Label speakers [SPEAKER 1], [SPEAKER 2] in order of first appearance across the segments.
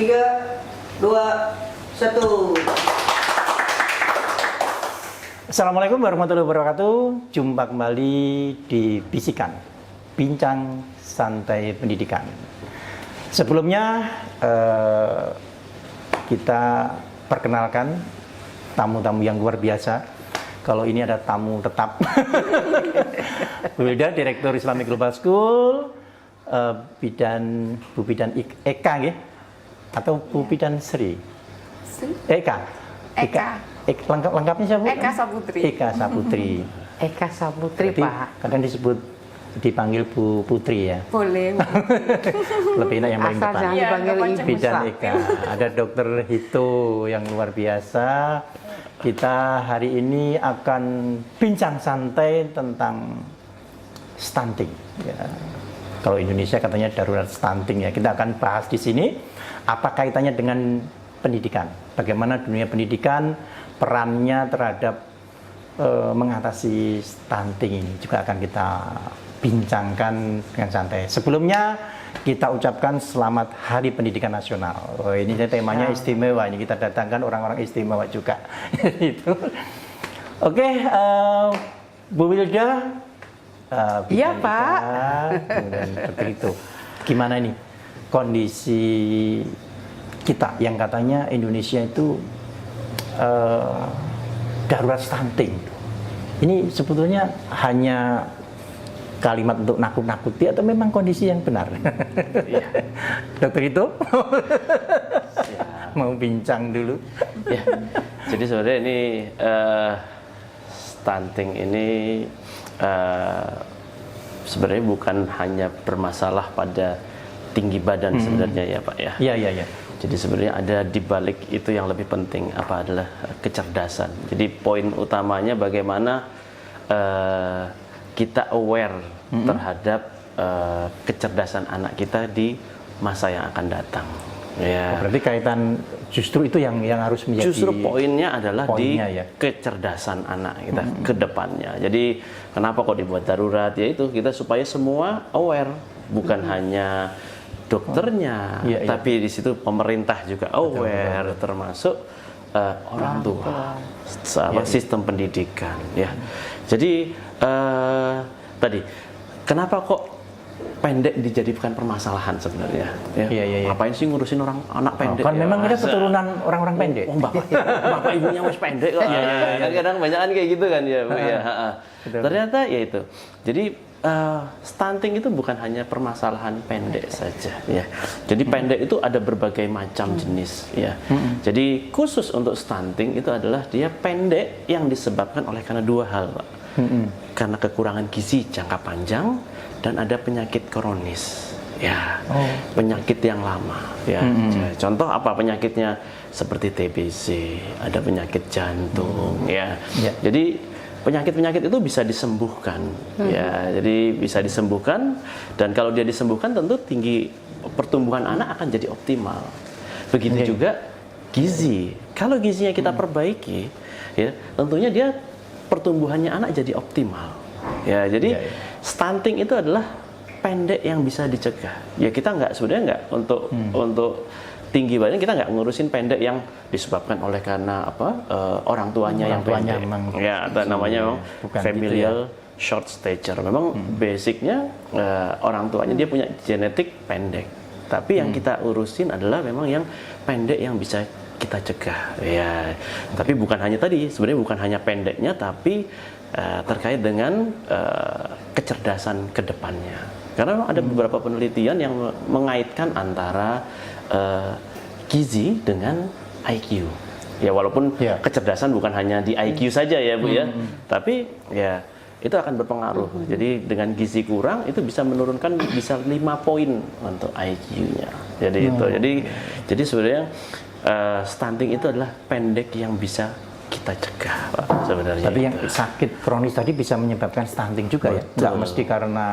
[SPEAKER 1] 3, 2, 1.
[SPEAKER 2] Assalamualaikum warahmatullahi wabarakatuh. Jumpa kembali di Bisikan, Bincang Santai Pendidikan. Sebelumnya kita perkenalkan tamu-tamu yang luar biasa. Kalau ini ada tamu tetap, Bu Wilda, Direktur Islamic Global School, Bu Bidan Eka, ya? Atau Bu Bidan Sri? Eka. Lengkapnya siapa?
[SPEAKER 3] Eka Saputri.
[SPEAKER 2] Eka Saputri.
[SPEAKER 3] Eka Saputri,
[SPEAKER 2] Berarti
[SPEAKER 3] Pak.
[SPEAKER 2] kadang disebut dipanggil Bu Putri, ya.
[SPEAKER 3] Boleh.
[SPEAKER 2] Lebih enak yang paling
[SPEAKER 3] Asal
[SPEAKER 2] depan.
[SPEAKER 3] jangan dipanggil ibu.
[SPEAKER 2] Bidan Eka. Ada Dokter Hito yang luar biasa. Kita hari ini akan bincang santai tentang stunting. Ya. Kalau Indonesia katanya darurat stunting, ya. Kita akan bahas di sini apa kaitannya dengan pendidikan. Bagaimana dunia pendidikan perannya terhadap mengatasi stunting ini juga akan kita bincangkan dengan santai. Sebelumnya kita ucapkan selamat Hari Pendidikan Nasional. Oh, ini temanya istimewa. Ini kita datangkan orang-orang istimewa juga. Itu. Oke, Bu Wilda.
[SPEAKER 3] Iya, Pak.
[SPEAKER 2] Kemudian seperti itu. Gimana ini kondisi kita yang katanya Indonesia itu darurat stunting? Ini sebetulnya hanya kalimat untuk nakut-nakuti atau memang kondisi yang benar?
[SPEAKER 4] Ya.
[SPEAKER 2] Dokter itu mau bincang dulu.
[SPEAKER 4] Ya. Jadi sebenarnya ini stunting ini sebenarnya bukan hanya bermasalah pada tinggi badan sebenarnya, ya Pak, ya.
[SPEAKER 2] Iya.
[SPEAKER 4] Jadi sebenarnya ada di balik itu yang lebih penting apa adalah kecerdasan. Jadi poin utamanya bagaimana kita aware terhadap kecerdasan anak kita di masa yang akan datang. Ya.
[SPEAKER 2] Berarti kaitan justru itu yang harus menjadi.
[SPEAKER 4] Justru poinnya adalah
[SPEAKER 2] poinnya,
[SPEAKER 4] di
[SPEAKER 2] ya.
[SPEAKER 4] kecerdasan anak kita ke depannya. Jadi kenapa kok dibuat darurat? Yaitu kita supaya semua aware, bukan hanya dokternya, tapi di situ pemerintah juga aware, termasuk orang tua, sistem pendidikan, ya. Jadi tadi kenapa kok pendek dijadikan permasalahan sebenarnya? Ya. Ngapain sih ngurusin orang anak pendek?
[SPEAKER 2] Kan memang kita keturunan orang-orang pendek.
[SPEAKER 4] Oh, bapak ibunya wes pendek kok. Kadang-kadang banyakan kayak gitu kan, ya, Bu, ya. Ternyata ya itu. Jadi stunting itu bukan hanya permasalahan pendek saja, ya. Jadi pendek itu ada berbagai macam jenis, ya. Jadi khusus untuk stunting itu adalah dia pendek yang disebabkan oleh karena dua hal, Pak. Karena kekurangan gizi jangka panjang dan ada penyakit kronis, ya. Penyakit yang lama, ya. Contoh apa penyakitnya? Seperti TBC, ada penyakit jantung, ya. Jadi penyakit-penyakit itu bisa disembuhkan, ya. Jadi bisa disembuhkan, dan kalau dia disembuhkan tentu tinggi pertumbuhan anak akan jadi optimal. Begitu juga gizi. Kalau gizinya kita perbaiki, ya, tentunya dia pertumbuhannya anak jadi optimal. Ya, jadi stunting itu adalah pendek yang bisa dicegah. Ya, kita sebenarnya nggak untuk tinggi badan kita nggak ngurusin pendek yang disebabkan oleh karena orang tuanya yang pendek. Ya, atau namanya familial short stature. Memang basicnya orang tuanya dia punya genetik pendek. Tapi yang kita urusin adalah memang yang pendek yang bisa kita cegah. Ya, tapi bukan hanya tadi. Sebenarnya bukan hanya pendeknya, tapi terkait dengan kecerdasan ke depannya. Karena ada beberapa penelitian yang mengaitkan antara gizi dengan IQ. Ya, walaupun kecerdasan bukan hanya di IQ saja, ya, Bu, ya. Tapi ya itu akan berpengaruh. Jadi dengan gizi kurang itu bisa menurunkan bisa 5 poin untuk IQ-nya. Jadi itu. Jadi sebenarnya stunting itu adalah pendek yang bisa kita cegah, Pak, sebenarnya.
[SPEAKER 2] Tapi yang sakit kronis tadi bisa menyebabkan stunting juga. Betul. Ya. Nggak mesti karena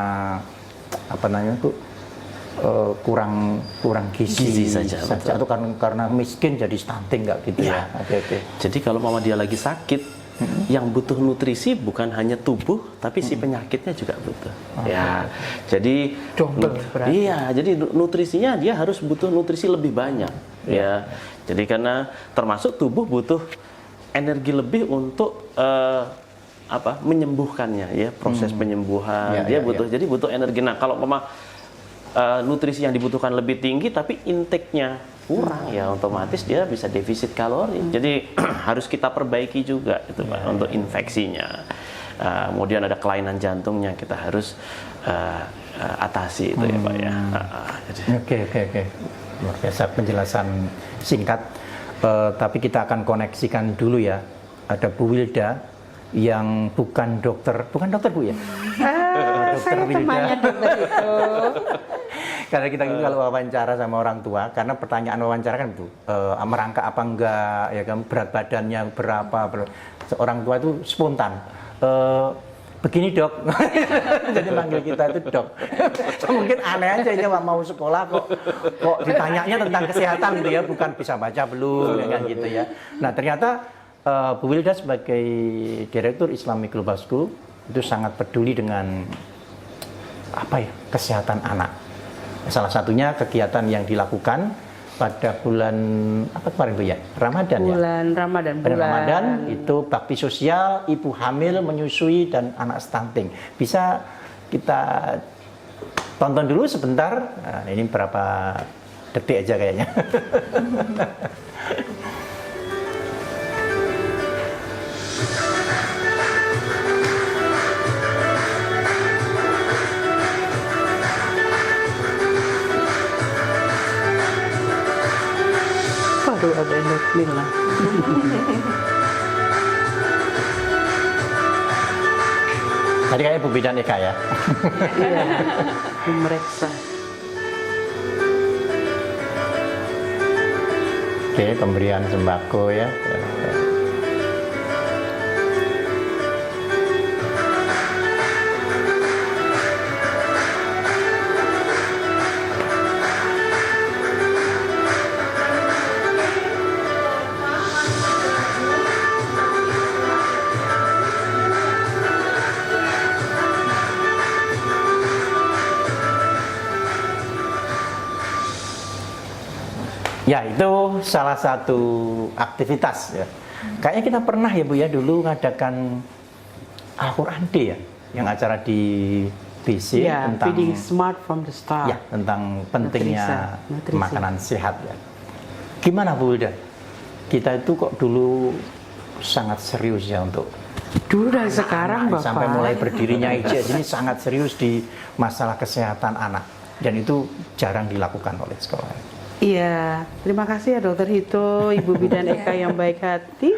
[SPEAKER 2] kurang gizi saja atau karena miskin jadi stunting, nggak gitu, ya. Oke.
[SPEAKER 4] Jadi kalau mama dia lagi sakit Yang butuh nutrisi bukan hanya tubuh, tapi si penyakitnya juga butuh. Ya, jadi
[SPEAKER 3] Double berarti.
[SPEAKER 4] iya, jadi nutrisinya dia harus butuh nutrisi lebih banyak. Ya, jadi karena termasuk tubuh butuh energi lebih untuk menyembuhkannya, ya, proses penyembuhan. Dia butuh, jadi butuh energi. Nah, kalau nutrisi yang dibutuhkan lebih tinggi, tapi intake-nya kurang, ya otomatis dia bisa defisit kalori. Jadi harus kita perbaiki juga itu Pak, untuk infeksinya. Kemudian ada kelainan jantungnya kita harus atasi itu ya Pak ya.
[SPEAKER 2] Oke. Luar biasa penjelasan singkat. Tapi kita akan koneksikan dulu ya. Ada Bu Wilda yang bukan dokter Bu ya?
[SPEAKER 3] Saya temannya dokter itu.
[SPEAKER 2] Karena kita kalau wawancara sama orang tua, karena pertanyaan wawancara kan itu merangkak apa enggak, ya kan, berat badannya berapa, orang tua itu spontan. Begini dok, jadi manggil kita itu dok. Mungkin aneh aja ya mau sekolah kok ditanyanya tentang kesehatan gitu ya, bukan bisa baca belum, ya kan gitu ya. Nah ternyata Bu Wilda sebagai Direktur Islamic Global School itu sangat peduli dengan kesehatan anak. Salah satunya kegiatan yang dilakukan pada bulan kemarin Bu ya? Ramadan ya?
[SPEAKER 3] Bulan Ramadan.
[SPEAKER 2] Ramadan itu bakti sosial, ibu hamil, menyusui, dan anak stunting. Bisa kita tonton dulu sebentar. Nah, ini berapa detik aja kayaknya.
[SPEAKER 3] Waduh, ada endorfin lah.
[SPEAKER 2] Tadi kayak Bu Bidan Eka ya.
[SPEAKER 3] Iya, memeriksa.
[SPEAKER 2] Oke, pemberian sembako ya. Ya, itu salah satu aktivitas ya. Kayaknya kita pernah ya Bu ya dulu ngadakan Al-Quran Day ya, yang acara di BC
[SPEAKER 3] Ya,
[SPEAKER 2] tentang
[SPEAKER 3] feeding smart from the start.
[SPEAKER 2] ya, tentang pentingnya
[SPEAKER 3] Nutrisi.
[SPEAKER 2] makanan sehat ya. Gimana Bu Wilda? Kita itu kok dulu sangat serius ya untuk
[SPEAKER 3] Dulu dan sekarang Bapak.
[SPEAKER 2] sampai mulai berdirinya IJS ini sangat serius di masalah kesehatan anak, dan itu jarang dilakukan oleh sekolah.
[SPEAKER 3] Iya, terima kasih ya Dokter Hito, Ibu Bidan Eka yang baik hati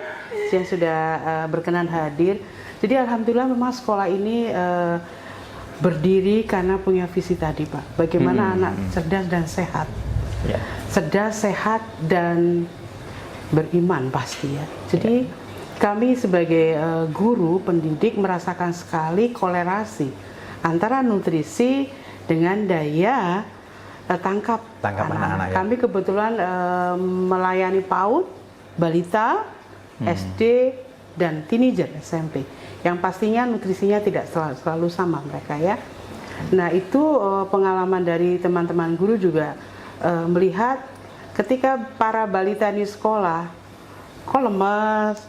[SPEAKER 3] yang sudah berkenan hadir. Jadi alhamdulillah memang sekolah ini berdiri karena punya visi tadi Pak. Bagaimana anak cerdas dan sehat.
[SPEAKER 2] Ya.
[SPEAKER 3] Cerdas, sehat, dan beriman pasti ya. Jadi kami sebagai guru pendidik merasakan sekali kolerasi antara nutrisi dengan daya tangkap anak-anak.
[SPEAKER 2] ya.
[SPEAKER 3] Kami kebetulan melayani PAUD, balita, SD, dan teenager SMP. Yang pastinya nutrisinya tidak selalu sama mereka ya. Nah itu pengalaman dari teman-teman guru juga melihat ketika para balita di sekolah kok lemas,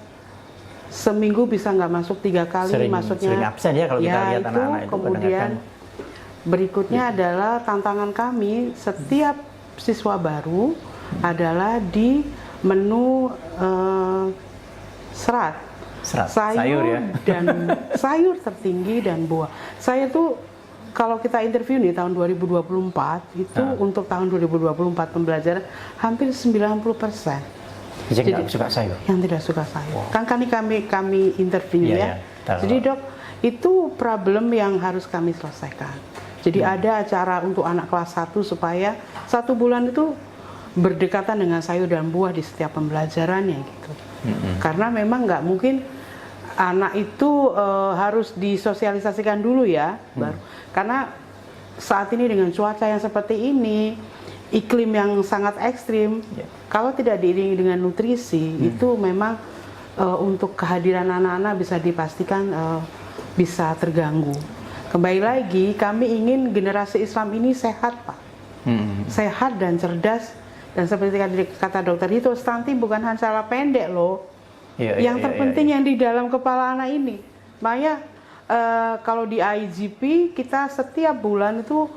[SPEAKER 3] seminggu bisa nggak masuk 3 kali, maksudnya
[SPEAKER 2] sering absen ya kalau kita lihat anak-anak itu
[SPEAKER 3] kemudian
[SPEAKER 2] kadang-kadang.
[SPEAKER 3] Berikutnya adalah tantangan kami, setiap siswa baru adalah di menu serat, sayur
[SPEAKER 2] ya.
[SPEAKER 3] dan sayur tertinggi dan buah. Saya tuh kalau kita interview nih tahun 2024 itu untuk tahun 2024 pembelajaran hampir 90%.
[SPEAKER 2] Jadi nggak suka sayur.
[SPEAKER 3] Yang tidak suka sayur. Wow. Kan kami interview ya. Jadi Dok, itu problem yang harus kami selesaikan. Jadi ada acara untuk anak kelas 1 supaya 1 bulan itu berdekatan dengan sayur dan buah di setiap pembelajarannya gitu. Karena memang nggak mungkin anak itu harus disosialisasikan dulu ya, baru. Karena saat ini dengan cuaca yang seperti ini, iklim yang sangat ekstrim, kalau tidak diiringi dengan nutrisi itu memang untuk kehadiran anak-anak bisa dipastikan bisa terganggu. Kembali lagi, kami ingin generasi Islam ini sehat, Pak. Sehat dan cerdas. Dan seperti kata dokter itu, stunting bukan hanya salah pendek loh. Yang terpenting yang di dalam kepala anak ini. Makanya kalau di IGP kita setiap bulan itu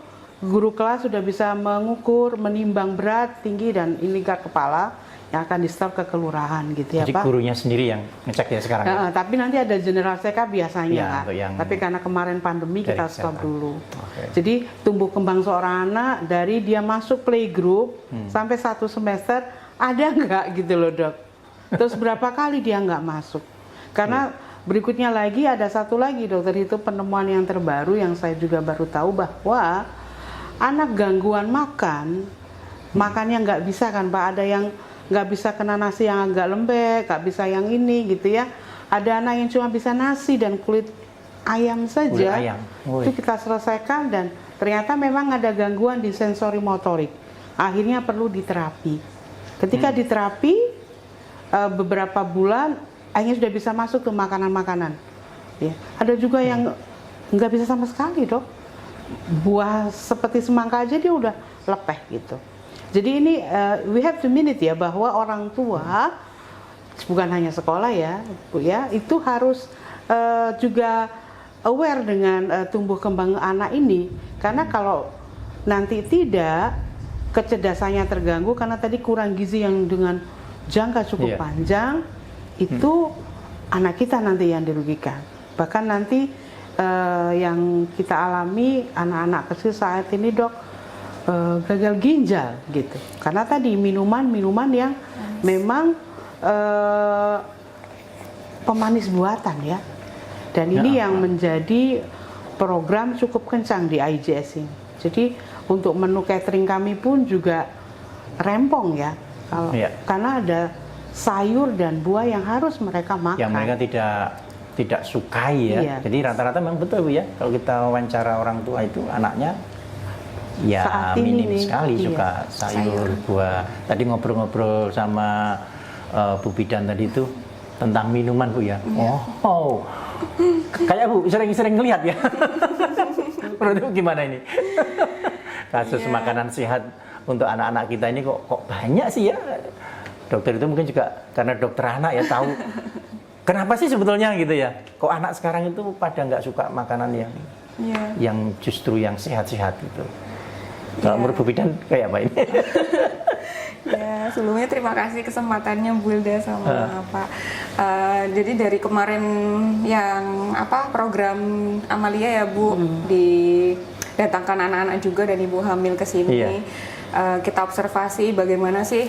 [SPEAKER 3] guru kelas sudah bisa mengukur, menimbang berat, tinggi dan indikator kepala yang akan di-store ke kelurahan gitu ya,
[SPEAKER 2] Jadi
[SPEAKER 3] Pak.
[SPEAKER 2] gurunya sendiri yang ngecek ya sekarang. Ya?
[SPEAKER 3] Tapi nanti ada general check-up biasanya,
[SPEAKER 2] Ya,
[SPEAKER 3] tapi karena kemarin pandemi kita stop dulu.
[SPEAKER 2] Okay.
[SPEAKER 3] Jadi tumbuh kembang seorang anak dari dia masuk playgroup sampai 1 semester ada nggak gitu loh dok. Terus berapa kali dia nggak masuk? Karena berikutnya lagi ada satu lagi dokter itu penemuan yang terbaru yang saya juga baru tahu bahwa anak gangguan makannya nggak bisa kan Pak, ada yang nggak bisa kena nasi yang agak lembek, nggak bisa yang ini gitu ya. Ada anak yang cuma bisa nasi dan kulit ayam saja.
[SPEAKER 2] Kulit ayam.
[SPEAKER 3] Itu kita selesaikan dan ternyata memang ada gangguan di sensori motorik. Akhirnya perlu diterapi. Ketika diterapi beberapa bulan, akhirnya sudah bisa masuk ke makanan-makanan. Ya. Ada juga yang nggak bisa sama sekali dok. Buah seperti semangka aja dia udah lepeh gitu. Jadi ini we have to mean it ya, bahwa orang tua bukan hanya sekolah ya, Bu ya, itu harus juga aware dengan tumbuh kembang anak ini. Karena kalau nanti tidak, kecerdasannya terganggu karena tadi kurang gizi yang dengan jangka cukup panjang, itu anak kita nanti yang dirugikan. Bahkan nanti yang kita alami anak-anak kecil saat ini dok, gagal ginjal gitu karena tadi minuman yang memang pemanis buatan ya, dan ini yang menjadi program cukup kencang di IJS ini. Jadi untuk menu catering kami pun juga rempong ya, karena ada sayur dan buah yang harus mereka makan
[SPEAKER 2] yang mereka tidak sukai ya. Jadi rata-rata memang betul Bu ya, kalau kita wawancara orang tua itu anaknya ya minim sekali suka sayur, buah. Tadi ngobrol-ngobrol sama Bu Bidan tadi itu tentang minuman Bu ya. Kayak Bu sering ngelihat ya. Menurut Ibu gimana ini? Kasus makanan sehat untuk anak-anak kita ini kok banyak sih ya. Dokter itu mungkin juga karena dokter anak ya tahu kenapa sih sebetulnya gitu ya. Kok anak sekarang itu pada nggak suka makanan yang justru yang sehat-sehat gitu. Kalau menurut Bu Bidan kayak apa ini?
[SPEAKER 5] Ya, sebelumnya terima kasih kesempatannya Bu Hilda sama Pak. Jadi dari kemarin yang program Amalia ya Bu, didatangkan anak-anak juga dan ibu hamil ke sini. Kita observasi bagaimana sih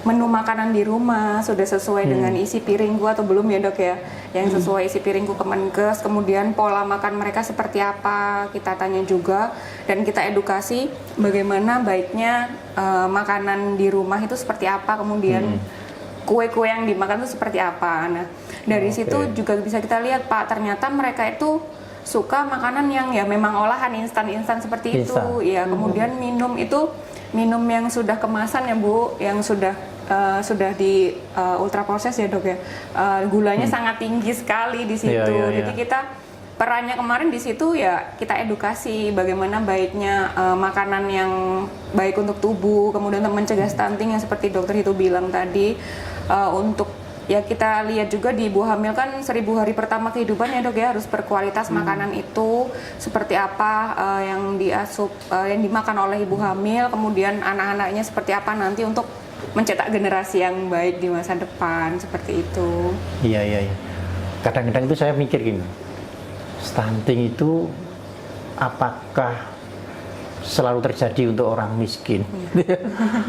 [SPEAKER 5] menu makanan di rumah sudah sesuai dengan isi piringku atau belum ya dok ya, yang sesuai isi piringku Kemenkes, kemudian pola makan mereka seperti apa kita tanya juga dan kita edukasi bagaimana baiknya makanan di rumah itu seperti apa, kemudian kue-kue yang dimakan itu seperti apa. Nah dari situ juga bisa kita lihat Pak, ternyata mereka itu suka makanan yang ya memang olahan instan seperti itu ya, kemudian minum yang sudah kemasan ya Bu, yang sudah di ultra proses ya dok ya, gulanya sangat tinggi sekali di situ. Jadi kita perannya kemarin di situ ya kita edukasi bagaimana baiknya makanan yang baik untuk tubuh, kemudian mencegah stunting yang seperti dokter itu bilang tadi, untuk ya kita lihat juga di ibu hamil kan 1000 hari pertama kehidupan ya dok ya, harus berkualitas makanan itu seperti apa yang diasup yang dimakan oleh ibu hamil, kemudian anak-anaknya seperti apa nanti untuk mencetak generasi yang baik di masa depan, seperti itu.
[SPEAKER 2] Iya. Kadang-kadang itu saya mikir gini, stunting itu apakah selalu terjadi untuk orang miskin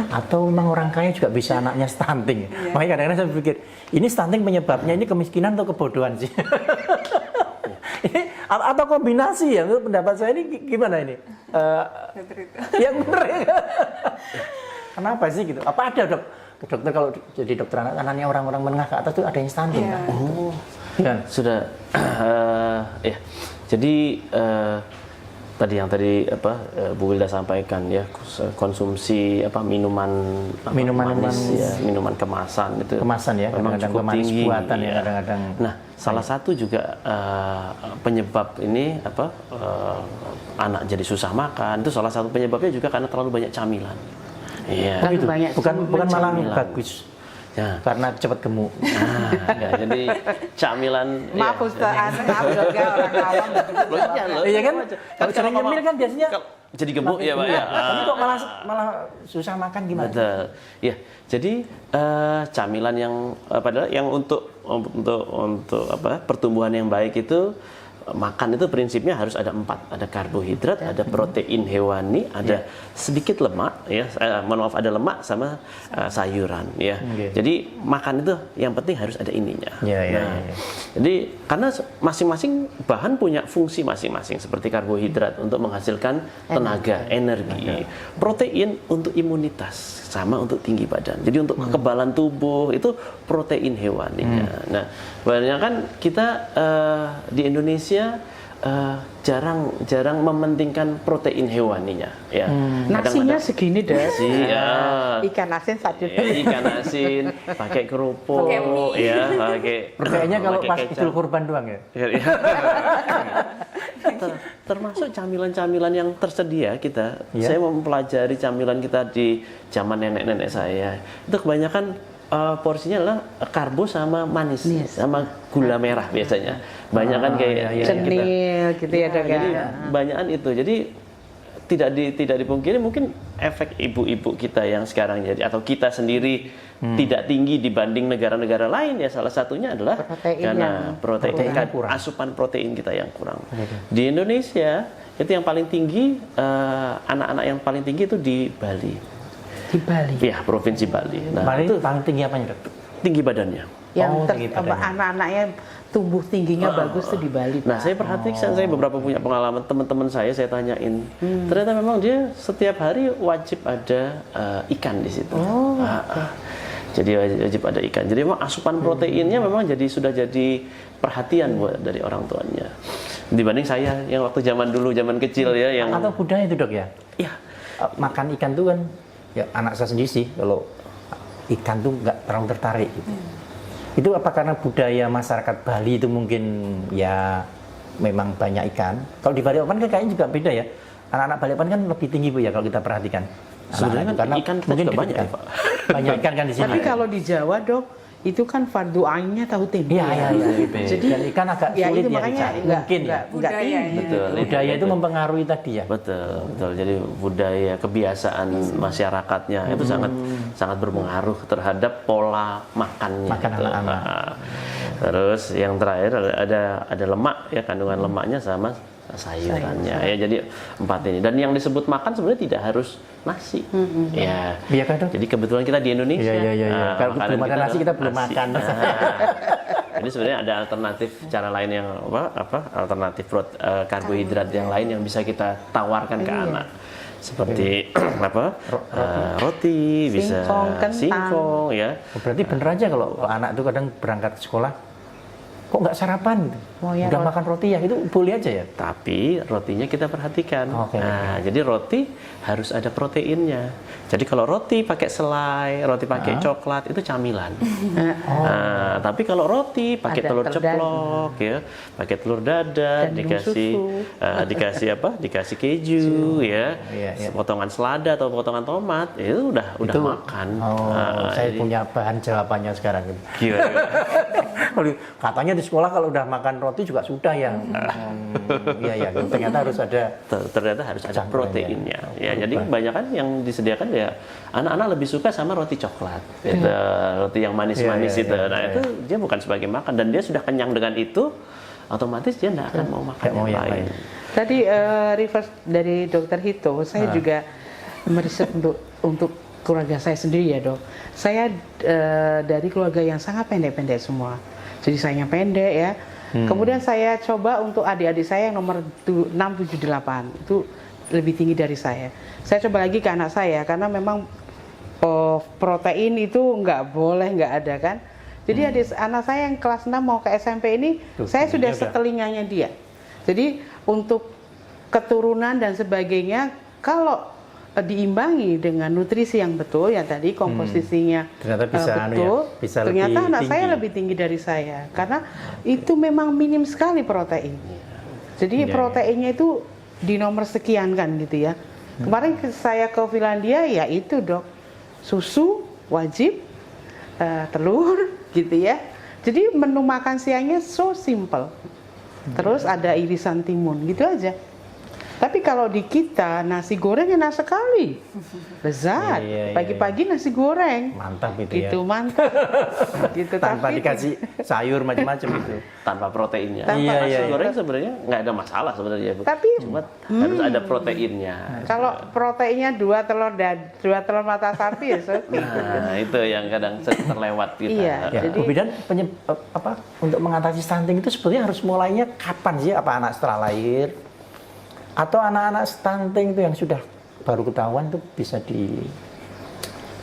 [SPEAKER 2] atau memang orang kaya juga bisa anaknya stunting? Makanya kadang-kadang saya pikir ini stunting penyebabnya ini kemiskinan atau kebodohan sih? Atau kombinasi ya? Menurut pendapat saya ini gimana ini? Yang benar ya? Kenapa sih gitu? Apa ada dokter kalau jadi dokter anaknya orang-orang menengah ke atas itu ada yang stunting?
[SPEAKER 4] Sudah ya. Jadi tadi Bu Wilda sampaikan ya, konsumsi minuman manis, ya, minuman kemasan itu
[SPEAKER 2] ya,
[SPEAKER 4] memang
[SPEAKER 2] kadang-kadang
[SPEAKER 4] cukup
[SPEAKER 2] pemanis
[SPEAKER 4] tinggi
[SPEAKER 2] buatan ya,
[SPEAKER 4] ya.
[SPEAKER 2] kadang-kadang.
[SPEAKER 4] Nah, salah satu juga penyebab ini anak jadi susah makan, itu salah satu penyebabnya juga karena terlalu banyak camilan. Iya.
[SPEAKER 3] Terlalu banyak
[SPEAKER 2] Bukan malah
[SPEAKER 4] camilan.
[SPEAKER 2] bagus.
[SPEAKER 4] Ya.
[SPEAKER 2] Karena cepat gemuk.
[SPEAKER 4] Ya, jadi camilan.
[SPEAKER 3] Maaf Ustaz, maaf juga orang awam.
[SPEAKER 2] Iya kan? Kalau sering nyemil kan biasanya
[SPEAKER 4] jadi gemuk ya Pak ya.
[SPEAKER 2] Tapi kok malah susah makan gimana?
[SPEAKER 4] Betul. Ya, jadi camilan yang padahal yang untuk pertumbuhan yang baik itu makan itu prinsipnya harus ada 4, ada karbohidrat, ada protein hewani, ada sedikit lemak, ya, maaf ada lemak sama sayuran, ya. Jadi makan itu yang penting harus ada ininya. Jadi karena masing-masing bahan punya fungsi masing-masing, seperti karbohidrat untuk menghasilkan tenaga, energi, protein untuk imunitas, sama untuk tinggi badan. Jadi untuk kekebalan tubuh itu protein hewaninya. Nah, banyak kan kita di Indonesia jarang mementingkan protein hewaninya, ya.
[SPEAKER 3] Nasinya segini deh.
[SPEAKER 4] Iya.
[SPEAKER 3] Ikan asin satu.
[SPEAKER 4] Ikan asin, pakai kerupuk, ya, pakai.
[SPEAKER 2] Kayaknya kalau pas
[SPEAKER 4] kecap.
[SPEAKER 2] Idul Kurban doang ya.
[SPEAKER 4] Termasuk camilan-camilan yang tersedia kita. Saya mempelajari camilan kita di zaman nenek-nenek saya. Itu kebanyakan porsinya adalah karbo sama manis, sama gula merah biasanya. Banyak kan kayak
[SPEAKER 3] cenil gitu ya Dok ya.
[SPEAKER 4] Jadi banyakan itu. Jadi tidak dipungkiri mungkin efek ibu-ibu kita yang sekarang jadi atau kita sendiri tidak tinggi dibanding negara-negara lain, ya salah satunya adalah karena asupan protein kita yang kurang. Di Indonesia itu yang paling tinggi, anak-anak yang paling tinggi itu di Bali.
[SPEAKER 3] Di Bali.
[SPEAKER 4] Ya, provinsi Bali.
[SPEAKER 2] Nah, Bali itu paling tinggi apanya, Dok?
[SPEAKER 4] Tinggi badannya.
[SPEAKER 3] Yang anak-anaknya tumbuh tingginya bagus tuh di Bali.
[SPEAKER 4] Nah, saya perhatikan, saya beberapa punya pengalaman teman-teman saya tanyain. Ternyata memang dia setiap hari wajib ada ikan di situ. Jadi wajib ada ikan. Jadi memang asupan proteinnya memang sudah jadi perhatian buat dari orang tuanya. Dibanding saya yang waktu zaman kecil ya yang
[SPEAKER 2] atau budaya itu, Dok ya?
[SPEAKER 4] Iya.
[SPEAKER 2] Makan ikan tuh kan ya anak saya sendiri sih kalau ikan tuh nggak terlalu tertarik gitu. Itu apa karena budaya masyarakat Bali itu mungkin ya memang banyak ikan. Kalau di Balikpapan kan kayaknya juga beda ya. Anak-anak Balikpapan kan lebih tinggi Bu ya kalau kita perhatikan.
[SPEAKER 4] Sebenarnya karena ikan mungkin banyak ya, Pak.
[SPEAKER 2] Banyak ikan kan di sini.
[SPEAKER 3] Tapi kalau di Jawa Dok, itu kan fardu ainnya tahu tempe.
[SPEAKER 2] Iya. Jadi dan ikan agak sulit
[SPEAKER 3] itu makanya
[SPEAKER 2] mungkin
[SPEAKER 3] enggak tinggi.
[SPEAKER 4] Betul.
[SPEAKER 2] Budaya itu mempengaruhi tadi ya.
[SPEAKER 4] Betul. Jadi budaya, kebiasaan masyarakatnya itu sangat berpengaruh terhadap pola makannya.
[SPEAKER 2] Makan anak-anak.
[SPEAKER 4] Terus yang terakhir ada lemak ya, kandungan lemaknya sama sayurannya ya. Jadi 4 ini. Dan yang disebut makan sebenarnya tidak harus nasi. Ya.
[SPEAKER 2] Iya kan, Dok?
[SPEAKER 4] Jadi kebetulan kita di Indonesia.
[SPEAKER 2] Iya. Kalau belum makan nasi kita belum makan.
[SPEAKER 4] Jadi sebenarnya ada alternatif cara lain yang alternatif karbohidrat yang lain yang bisa kita tawarkan ke anak. Seperti roti, bisa singkong ya.
[SPEAKER 2] Berarti bener aja kalau anak itu kadang berangkat sekolah kok nggak sarapan? Udah makan roti ya, itu boleh aja ya?
[SPEAKER 4] Tapi rotinya kita perhatikan. Nah, jadi roti harus ada proteinnya. Jadi kalau roti pakai selai, roti pakai coklat, itu camilan. Nah, tapi kalau roti pakai telur ceplok, ya, pakai telur dadar, dikasih keju, ya, potongan selada atau potongan tomat, itu udah makan.
[SPEAKER 2] Saya punya bahan jawabannya sekarang.
[SPEAKER 4] Gimana?
[SPEAKER 2] Katanya di sekolah kalau udah makan roti juga sudah ya. Iya, ternyata harus ada
[SPEAKER 4] proteinnya. Ya, jadi kebanyakan yang disediakan ya anak-anak lebih suka sama roti coklat, gitu. Roti yang manis-manis itu. Nah, itu dia bukan sebagai makan dan dia sudah kenyang dengan itu, otomatis dia tidak akan mau makan yang lain.
[SPEAKER 3] Tadi reverse dari Dokter Hito, saya juga meriset untuk keluarga saya sendiri ya Dok. Saya dari keluarga yang sangat pendek-pendek semua. Jadi sayanya pendek ya. Kemudian saya coba untuk adik-adik saya yang nomor 6, 7, 8 itu lebih tinggi dari saya. Saya coba lagi ke anak saya karena memang protein itu nggak ada kan. Jadi anak saya yang kelas 6 mau ke SMP ini, saya sudah setelinganya dia. Jadi untuk keturunan dan sebagainya kalau diimbangi dengan nutrisi yang betul ya tadi komposisinya
[SPEAKER 2] Ternyata bisa
[SPEAKER 3] betul,
[SPEAKER 2] bisa
[SPEAKER 3] ternyata
[SPEAKER 2] lebih
[SPEAKER 3] anak saya
[SPEAKER 2] tinggi.
[SPEAKER 3] lebih tinggi dari saya karena itu memang minim sekali protein. Jadi
[SPEAKER 2] Iya,
[SPEAKER 3] proteinnya itu di nomor sekian kan gitu ya. Kemarin saya ke Finlandia ya itu dok, susu wajib, telur gitu ya. Jadi menu makan siangnya so simple. Terus ada irisan timun gitu aja. Tapi kalau di kita nasi goreng enak sekali, lezat.
[SPEAKER 2] Iya, iya,
[SPEAKER 3] Pagi-pagi nasi goreng,
[SPEAKER 2] Mantap itu ya.
[SPEAKER 3] gitu mantap. Gitu.
[SPEAKER 2] Tanpa
[SPEAKER 3] Tapi
[SPEAKER 2] dikasih sayur macam-macam itu.
[SPEAKER 4] Tanpa proteinnya.
[SPEAKER 3] Tanpa
[SPEAKER 2] Iya,
[SPEAKER 4] Nasi
[SPEAKER 2] iya.
[SPEAKER 4] goreng sebenarnya nggak ada masalah sebenarnya, Bu.
[SPEAKER 3] Tapi
[SPEAKER 4] Cuma harus ada proteinnya.
[SPEAKER 3] kalau proteinnya 2 telur mata sapi ya oke.
[SPEAKER 4] Nah, itu yang kadang sering terlewat kita.
[SPEAKER 3] Iya.
[SPEAKER 2] Ya,
[SPEAKER 3] Jadi-
[SPEAKER 2] Bu Bidan untuk mengatasi stunting itu sebetulnya harus mulainya kapan sih? Apa anak setelah lahir? Atau anak-anak stunting itu yang sudah baru ketahuan itu bisa di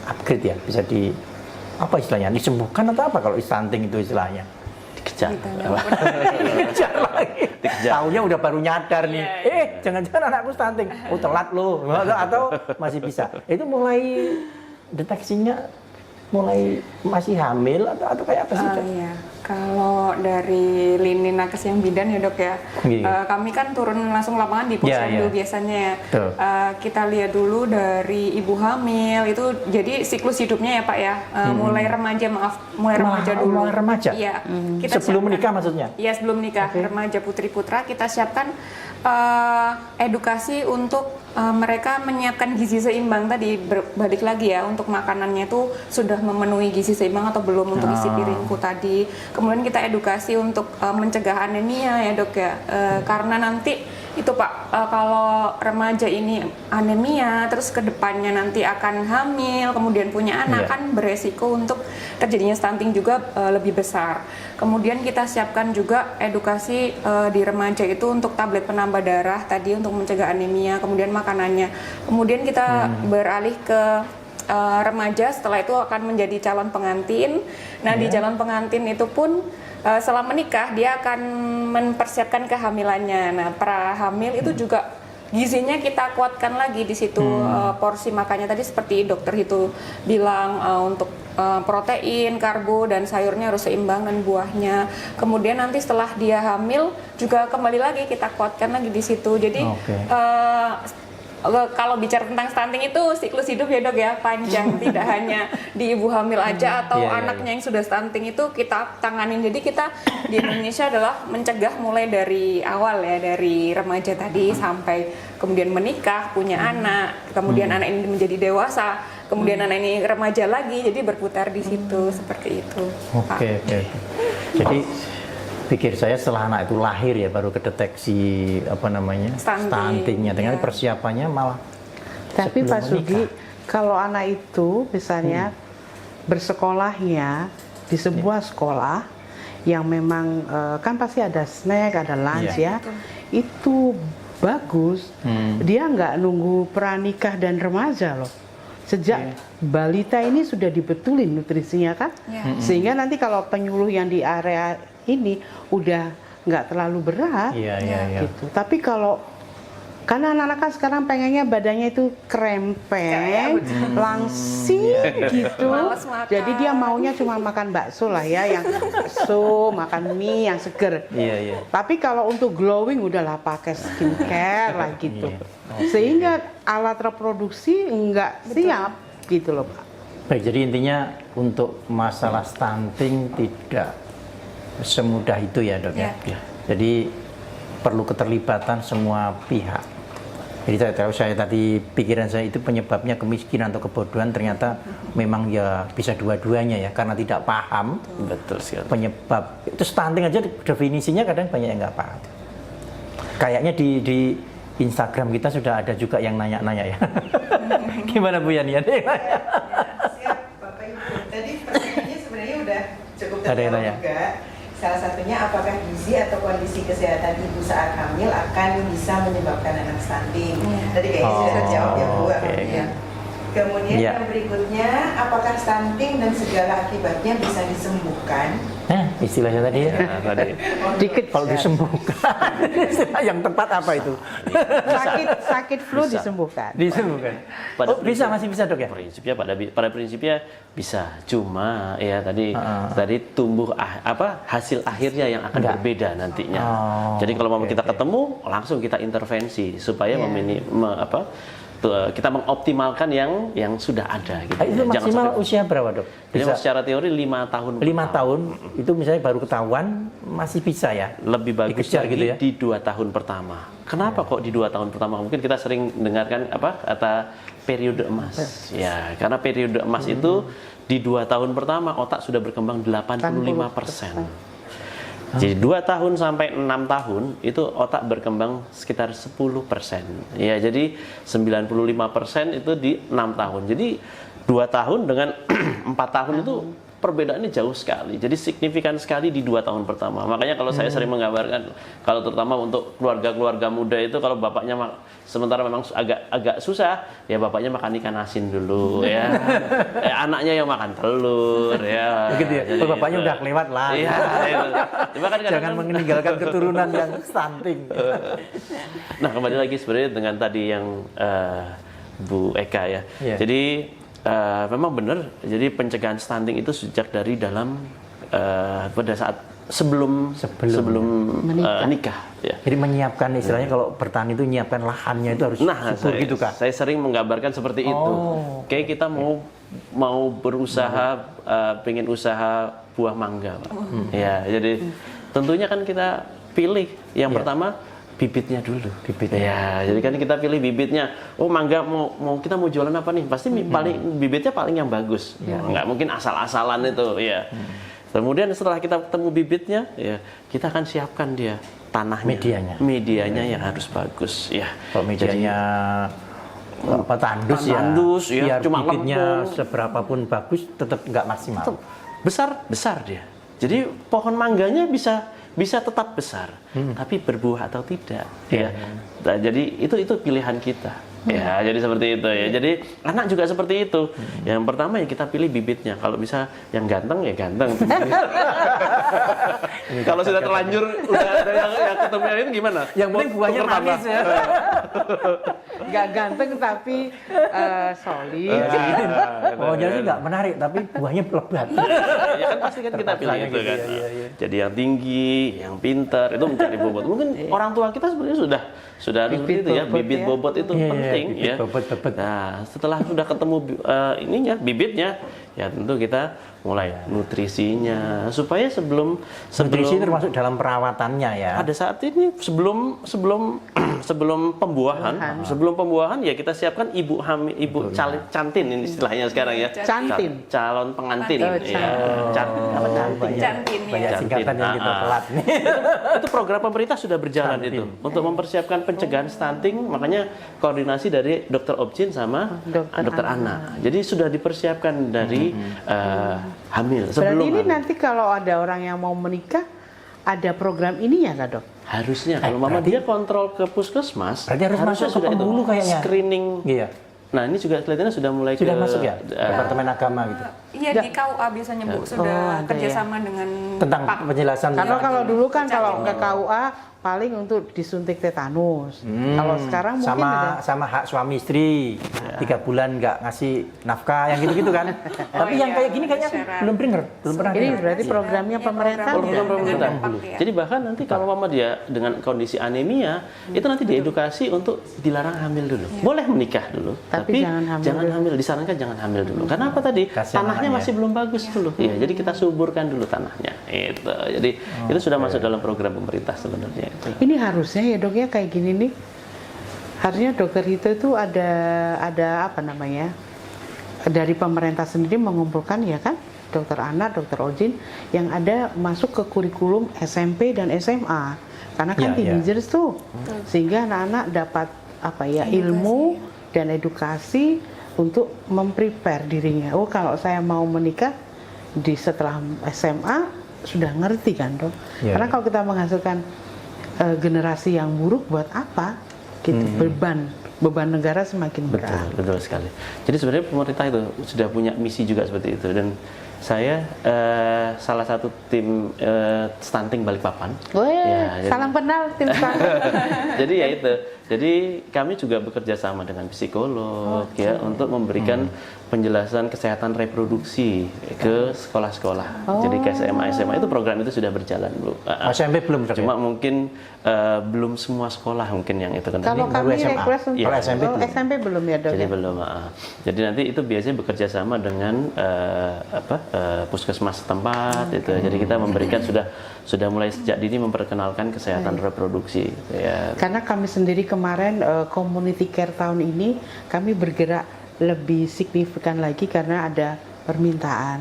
[SPEAKER 2] upgrade ya, bisa di apa istilahnya, disembuhkan atau apa kalau stunting itu istilahnya?
[SPEAKER 4] Dikejar.
[SPEAKER 2] Dikejar lagi.
[SPEAKER 4] Dikejar.
[SPEAKER 2] Taunya udah baru nyadar nih. Jangan-jangan anakku stunting. Oh, telat loh. Atau masih bisa. Itu mulai deteksinya mulai masih hamil atau kayak apa sih? Dok?
[SPEAKER 5] Iya, kalau dari lini nakes yang bidan ya dok ya,
[SPEAKER 2] Iya.
[SPEAKER 5] kami kan turun langsung lapangan di posyandu
[SPEAKER 2] Iya.
[SPEAKER 5] biasanya ya.
[SPEAKER 2] Betul.
[SPEAKER 5] Kita lihat dulu dari ibu hamil itu, jadi siklus hidupnya ya Pak ya, mulai remaja mulai remaja dulu.
[SPEAKER 2] Mulai remaja?
[SPEAKER 5] Iya.
[SPEAKER 2] Sebelum
[SPEAKER 5] siapkan-
[SPEAKER 2] menikah maksudnya?
[SPEAKER 5] Iya sebelum menikah, remaja putri putra kita siapkan edukasi untuk mereka menyiapkan gizi seimbang tadi, balik lagi ya untuk makanannya itu sudah memenuhi gizi seimbang atau belum untuk isi piringku tadi. Kemudian kita edukasi untuk mencegah anemia ya dok ya, karena nanti itu Pak, kalau remaja ini anemia terus kedepannya nanti akan hamil kemudian punya anak
[SPEAKER 2] Iya.
[SPEAKER 5] kan beresiko untuk terjadinya stunting juga lebih besar. Kemudian kita siapkan juga edukasi di remaja itu untuk tablet penambah darah tadi untuk mencegah anemia, kemudian makanannya. Kemudian kita beralih ke remaja, setelah itu akan menjadi calon pengantin. Nah, di calon pengantin itu pun setelah menikah dia akan mempersiapkan kehamilannya. Nah, pra hamil itu juga gizinya kita kuatkan lagi di situ, porsi makannya tadi seperti dokter itu bilang untuk protein, karbo dan sayurnya harus seimbang dan buahnya. Kemudian nanti setelah dia hamil juga kembali lagi kita kuatkan lagi di situ. Jadi
[SPEAKER 2] Oke.
[SPEAKER 5] kalau bicara tentang stunting itu siklus hidup ya dok ya panjang, tidak hanya di ibu hamil aja atau
[SPEAKER 2] Iya, iya,
[SPEAKER 5] anaknya yang sudah stunting itu kita tanganin. Jadi kita di Indonesia adalah mencegah mulai dari awal ya, dari remaja tadi sampai kemudian menikah, punya anak, kemudian anak ini menjadi dewasa, kemudian anak ini remaja lagi, jadi berputar di situ seperti itu. Pak.
[SPEAKER 2] Oke. Jadi pikir saya setelah anak itu lahir ya baru kedeteksi stuntingnya. Dengan
[SPEAKER 5] Iya.
[SPEAKER 2] persiapannya malah
[SPEAKER 3] Tapi
[SPEAKER 2] sebelum
[SPEAKER 3] Pak Sugi,
[SPEAKER 2] menikah.
[SPEAKER 3] kalau anak itu misalnya bersekolahnya di sebuah sekolah yang memang kan pasti ada snack, ada lunch
[SPEAKER 2] Iya.
[SPEAKER 3] ya, itu bagus. Dia nggak nunggu pranikah dan remaja loh. Sejak balita ini sudah dibetulin nutrisinya kan,
[SPEAKER 5] Iya.
[SPEAKER 3] sehingga nanti kalau penyuluh yang di area ini udah nggak terlalu berat.
[SPEAKER 2] Iya.
[SPEAKER 3] Gitu. Tapi kalau karena anak-anak kan sekarang pengennya badannya itu krempeng, langsing gitu.
[SPEAKER 5] Males makan.
[SPEAKER 3] Jadi dia maunya cuma makan bakso lah ya, yang bakso, makan mie yang seger.
[SPEAKER 2] Iya.
[SPEAKER 3] Tapi kalau untuk glowing udahlah pakai skincare lah gitu.
[SPEAKER 2] Iya.
[SPEAKER 3] Sehingga alat reproduksi nggak siap gitu loh Pak.
[SPEAKER 2] Baik, jadi intinya untuk masalah stunting tidak semudah itu ya dok ya.
[SPEAKER 5] Ya.
[SPEAKER 2] Jadi perlu keterlibatan semua pihak. Jadi saya tadi pikiran saya itu penyebabnya kemiskinan atau kebodohan, ternyata memang ya bisa dua-duanya ya, karena tidak paham.
[SPEAKER 4] Betul sekali.
[SPEAKER 2] Penyebab itu stunting aja definisinya kadang banyak yang nggak paham. Kayaknya di Instagram kita sudah ada juga yang nanya-nanya ya. Gimana Bu Yani?
[SPEAKER 1] Siap, Bapak Ibu. Tadi pertanyaannya sebenarnya udah cukup
[SPEAKER 2] Ada yang
[SPEAKER 1] terjawab
[SPEAKER 2] nanya.
[SPEAKER 1] juga. Salah satunya apakah gizi atau kondisi kesehatan ibu saat hamil akan bisa menyebabkan anak stunting. Tadi kayaknya sudah terjawab ya Bu.
[SPEAKER 2] oke.
[SPEAKER 1] alhamdulillah. Kemudian
[SPEAKER 2] Ya.
[SPEAKER 1] yang berikutnya, apakah stunting dan segala akibatnya bisa disembuhkan?
[SPEAKER 2] Istilahnya tadi ya.
[SPEAKER 4] Nah, tadi.
[SPEAKER 3] Dikit
[SPEAKER 2] Kalau disembuhkan, istilah yang tepat apa itu?
[SPEAKER 3] sakit flu
[SPEAKER 4] Bisa.
[SPEAKER 3] disembuhkan.
[SPEAKER 2] Disembuhkan.
[SPEAKER 4] Pada
[SPEAKER 2] Oh, bisa, masih bisa dok ya?
[SPEAKER 4] Prinsipnya pada prinsipnya bisa, cuma ya tadi tumbuh hasil akhirnya yang akan
[SPEAKER 2] Enggak.
[SPEAKER 4] berbeda nantinya.
[SPEAKER 2] Oh,
[SPEAKER 4] Jadi kalau mau
[SPEAKER 2] oke,
[SPEAKER 4] kita
[SPEAKER 2] oke.
[SPEAKER 4] ketemu langsung kita intervensi supaya
[SPEAKER 3] Iya.
[SPEAKER 4] kita mengoptimalkan yang sudah ada gitu.
[SPEAKER 2] Itu
[SPEAKER 4] Jangan
[SPEAKER 2] maksimal
[SPEAKER 4] sampai-
[SPEAKER 2] usia berapa dok?
[SPEAKER 4] Jadi
[SPEAKER 2] Bisa
[SPEAKER 4] secara teori 5 tahun.
[SPEAKER 2] 5 tahun, itu misalnya baru ketahuan, masih bisa ya?
[SPEAKER 4] Lebih bagus
[SPEAKER 2] Dikejar
[SPEAKER 4] lagi
[SPEAKER 2] gitu ya?
[SPEAKER 4] di 2 tahun pertama. Kenapa kok di 2 tahun pertama? Mungkin kita sering dengarkan kata periode emas. Ya, karena periode emas itu di 2 tahun pertama otak sudah berkembang 85%. Jadi 2 tahun sampai 6 tahun itu otak berkembang sekitar 10%. Ya, jadi 95% itu di 6 tahun. Jadi 2 tahun dengan 4 tahun itu perbedaannya jauh sekali. Jadi signifikan sekali di 2 tahun pertama. Makanya kalau saya sering menggambarkan, kalau terutama untuk keluarga-keluarga muda itu, kalau bapaknya sementara memang agak susah, ya bapaknya makan ikan asin dulu ya. Anaknya yang makan telur ya.
[SPEAKER 2] Begitu ya?
[SPEAKER 4] Jadi
[SPEAKER 2] Oh, bapaknya
[SPEAKER 4] gitu.
[SPEAKER 2] udah kelewat lah.
[SPEAKER 4] Iya. Cuma kan
[SPEAKER 2] Jangan
[SPEAKER 4] kadang-kadang-
[SPEAKER 2] meninggalkan keturunan yang stunting.
[SPEAKER 4] Nah, kembali lagi sebenarnya dengan tadi yang Bu Eka ya.
[SPEAKER 2] Iya.
[SPEAKER 4] Jadi memang benar. Jadi pencegahan stunting itu sejak dari dalam pada saat sebelum nikah. Ya.
[SPEAKER 2] Jadi menyiapkan istilahnya kalau bertani itu menyiapkan lahannya itu harus
[SPEAKER 4] Nah,
[SPEAKER 2] subur gitu kak.
[SPEAKER 4] saya sering menggambarkan seperti itu. Kayak kita mau berusaha, pengen usaha buah mangga, Pak. Ya, jadi tentunya kan kita pilih yang pertama bibitnya dulu. Ya, jadi kan kita pilih bibitnya. Oh, mangga kita mau jualan apa nih? Pasti bibitnya paling yang bagus. Nggak mungkin asal-asalan itu, ya. Kemudian setelah kita ketemu bibitnya, ya, kita akan siapkan dia tanahnya. Medianya yang harus bagus, ya.
[SPEAKER 2] Kalau medianya tandus ya,
[SPEAKER 4] Tandus, ya,
[SPEAKER 2] biar
[SPEAKER 4] cuma
[SPEAKER 2] bibitnya
[SPEAKER 4] lempung.
[SPEAKER 2] seberapapun bagus tetap nggak maksimal.
[SPEAKER 4] Besar dia. Jadi pohon mangganya bisa tetap besar, tapi berbuah atau tidak. Ya. Nah, jadi itu pilihan kita. Ya, jadi seperti itu ya. Jadi anak juga seperti itu. Yang pertama ya kita pilih bibitnya. Kalau bisa yang ganteng ya ganteng. Kalau sudah terlanjur udah ada yang ketemu yang itu gimana?
[SPEAKER 2] Yang penting buahnya
[SPEAKER 4] Tukar tanah.
[SPEAKER 2] manis ya.
[SPEAKER 3] Nggak ganteng tapi solid.
[SPEAKER 2] Pokoknya sih nggak menarik, tapi buahnya lebat.
[SPEAKER 4] Ya kan pasti kan kita pilih
[SPEAKER 2] Terpaksanya
[SPEAKER 4] itu
[SPEAKER 2] gitu,
[SPEAKER 4] kan.
[SPEAKER 2] iya.
[SPEAKER 4] Jadi yang tinggi, yang pintar itu mencari bobot. Mungkin orang tua kita sebenarnya sudah
[SPEAKER 3] Bibit
[SPEAKER 4] seperti itu ya,
[SPEAKER 3] bobot
[SPEAKER 4] bibit
[SPEAKER 3] ya.
[SPEAKER 4] bobot itu
[SPEAKER 2] Iya,
[SPEAKER 4] penting
[SPEAKER 2] bibit
[SPEAKER 4] ya.
[SPEAKER 2] bobot.
[SPEAKER 4] Nah, setelah sudah ketemu bibitnya, ya tentu kita mulai nutrisinya supaya sebelum
[SPEAKER 2] Nutrisi termasuk dalam perawatannya ya.
[SPEAKER 4] pada saat ini sebelum pembuahan ya kita siapkan ibu cantin ini istilahnya sekarang ya.
[SPEAKER 3] Cantin.
[SPEAKER 4] Calon pengantin
[SPEAKER 3] Oh,
[SPEAKER 4] ya. Cantin.
[SPEAKER 5] Cantin ya.
[SPEAKER 2] Banyak singkatan yang kita telat nih.
[SPEAKER 4] Itu program pemerintah sudah berjalan
[SPEAKER 2] Stunting.
[SPEAKER 4] itu untuk mempersiapkan pencegahan stunting, makanya koordinasi dari dokter obgyn sama dokter anak. Jadi sudah dipersiapkan dari hamil
[SPEAKER 3] Berarti
[SPEAKER 4] sebelum
[SPEAKER 3] ini
[SPEAKER 4] hamil.
[SPEAKER 3] nanti kalau ada orang yang mau menikah, ada program ini ya kak dok?
[SPEAKER 4] Harusnya kalau mama dia kontrol ke puskesmas,
[SPEAKER 2] Berarti harus masuk ke
[SPEAKER 4] sudah itu
[SPEAKER 2] pembulu kayaknya.
[SPEAKER 4] screening.
[SPEAKER 2] Iya.
[SPEAKER 4] Nah ini juga kelihatannya sudah mulai
[SPEAKER 2] Sudah
[SPEAKER 4] ke
[SPEAKER 2] masuk ya? Departemen Agama gitu.
[SPEAKER 5] Iya di KUA biasanya Bu sudah
[SPEAKER 3] ada
[SPEAKER 5] kerjasama dengan
[SPEAKER 2] Tentang
[SPEAKER 5] Pak.
[SPEAKER 2] penjelasan.
[SPEAKER 3] Karena kalau dulu kan kalau ke KUA paling untuk disuntik tetanus. Kalau sekarang mungkin ada.
[SPEAKER 2] sama hak suami istri 3 bulan nggak ngasih nafkah yang gitu-gitu kan. Tapi yang
[SPEAKER 5] iya,
[SPEAKER 2] kayak gini kayaknya aku
[SPEAKER 5] syarat.
[SPEAKER 2] belum pernah
[SPEAKER 3] Ini
[SPEAKER 2] dengar.
[SPEAKER 3] berarti programnya pemerintah.
[SPEAKER 5] program
[SPEAKER 4] Program pemerintah.
[SPEAKER 5] dengan dampak, ya.
[SPEAKER 4] Jadi bahkan nanti kalau mama dia dengan kondisi anemia, itu nanti diedukasi untuk dilarang hamil dulu. Boleh menikah dulu,
[SPEAKER 3] Tapi jangan hamil dulu.
[SPEAKER 4] Disarankan jangan hamil dulu. Karena apa tadi?
[SPEAKER 2] Kasihan
[SPEAKER 4] Tanahnya
[SPEAKER 2] anaknya.
[SPEAKER 4] masih belum bagus dulu. Iya, jadi kita suburkan dulu tanahnya. Itu. Jadi itu sudah masuk dalam program pemerintah sebenarnya.
[SPEAKER 3] Ini harusnya ya dok ya kayak gini nih. Harusnya dokter itu ada apa namanya? Dari pemerintah sendiri mengumpulkan ya kan, dokter anak, dokter obgyn yang ada masuk ke kurikulum SMP dan SMA. Karena kan
[SPEAKER 2] Ya, ya.
[SPEAKER 3] teenagers tuh, sehingga anak-anak dapat apa ya ilmu dan edukasi untuk memprepare dirinya. Oh kalau saya mau menikah setelah SMA sudah ngerti kan dok.
[SPEAKER 2] Ya,
[SPEAKER 3] Karena
[SPEAKER 2] ya.
[SPEAKER 3] kalau kita menghasilkan generasi yang buruk buat apa? Gitu beban beban negara semakin berat.
[SPEAKER 4] Betul sekali. Jadi sebenarnya pemerintah itu sudah punya misi juga seperti itu, dan saya salah satu tim stunting Balikpapan.
[SPEAKER 3] Weh, salam kenal tim stunting.
[SPEAKER 4] Jadi ya itu. Jadi kami juga bekerja sama dengan psikolog ya untuk memberikan penjelasan kesehatan reproduksi ke sekolah-sekolah. Jadi ke SMA itu program itu sudah berjalan, Bu.
[SPEAKER 2] SMP belum, Dok,
[SPEAKER 4] Cuma mungkin belum semua sekolah mungkin yang itu kan.
[SPEAKER 3] Kalau
[SPEAKER 2] Ini
[SPEAKER 3] kami
[SPEAKER 2] SMA.
[SPEAKER 3] request untuk
[SPEAKER 2] Kalau SMP belum.
[SPEAKER 3] SMP belum ya, Dok.
[SPEAKER 4] Jadi
[SPEAKER 3] Ya?
[SPEAKER 4] belum. Jadi nanti itu biasanya bekerja sama dengan puskesmas setempat itu. Jadi kita memberikan sudah mulai sejak dini memperkenalkan kesehatan reproduksi. Ya.
[SPEAKER 3] Karena kami sendiri kemarin community care tahun ini kami bergerak lebih signifikan lagi karena ada permintaan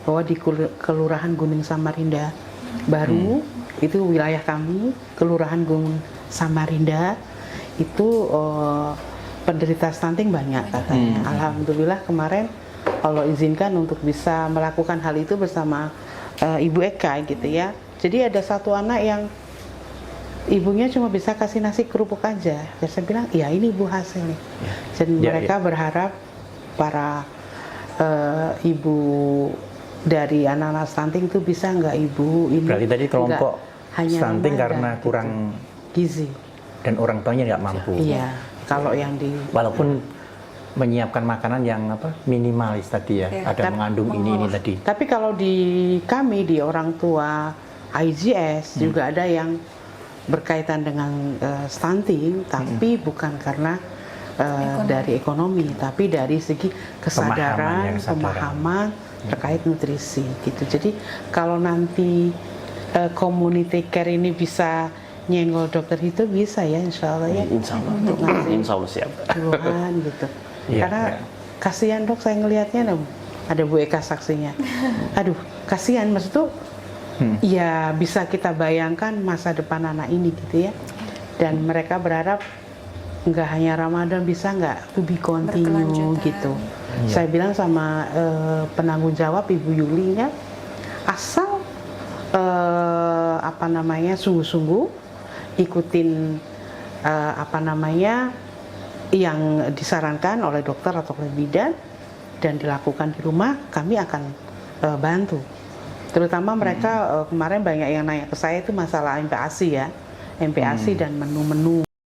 [SPEAKER 3] bahwa di Kelurahan Gunung Samarinda baru itu wilayah kami, Kelurahan Gunung Samarinda itu penderita stunting banyak katanya. Alhamdulillah kemarin Allah izinkan untuk bisa melakukan hal itu bersama Ibu Eka gitu ya. Jadi ada satu anak yang ibunya cuma bisa kasih nasi kerupuk aja. Ya saya bilang, ya ini Bu hasil nih. Dan mereka berharap para ibu dari anak-anak stunting itu bisa nggak Ibu ini.
[SPEAKER 2] Berarti tadi kelompok
[SPEAKER 3] hanya
[SPEAKER 2] stunting
[SPEAKER 3] remaja,
[SPEAKER 2] karena
[SPEAKER 3] gitu.
[SPEAKER 2] kurang
[SPEAKER 3] gizi.
[SPEAKER 2] dan orang tuanya nggak mampu.
[SPEAKER 3] Iya, kalau yang di
[SPEAKER 2] Walaupun menyiapkan makanan yang minimalis tadi ya, ada mengandung ini tadi.
[SPEAKER 3] Tapi kalau di kami di orang tua IGS juga ada yang berkaitan dengan stunting, tapi bukan karena dari ekonomi, tapi dari segi kesadaran, pemahaman terkait nutrisi gitu. Jadi kalau nanti community care ini bisa nyenggol dokter itu bisa ya, insya Allah ya.
[SPEAKER 4] Insya Allah.
[SPEAKER 3] Untuk ngasih
[SPEAKER 4] Insya Allah siap.
[SPEAKER 3] keluhan gitu.
[SPEAKER 2] Iya,
[SPEAKER 3] Karena
[SPEAKER 2] iya.
[SPEAKER 3] kasihan Dok, saya ngelihatnya ada Bu Eka saksinya. Aduh, kasihan maksud tuh. Ya bisa kita bayangkan masa depan anak ini gitu ya. Dan mereka berharap nggak hanya Ramadan, bisa nggak to be continue gitu. Saya bilang sama penanggung jawab Ibu Yulinya, asal sungguh-sungguh ikutin yang disarankan oleh dokter atau oleh bidan dan dilakukan di rumah, kami akan bantu. Terutama mereka kemarin banyak yang nanya ke saya itu masalah MPASI ya, MPASI dan menu-menu.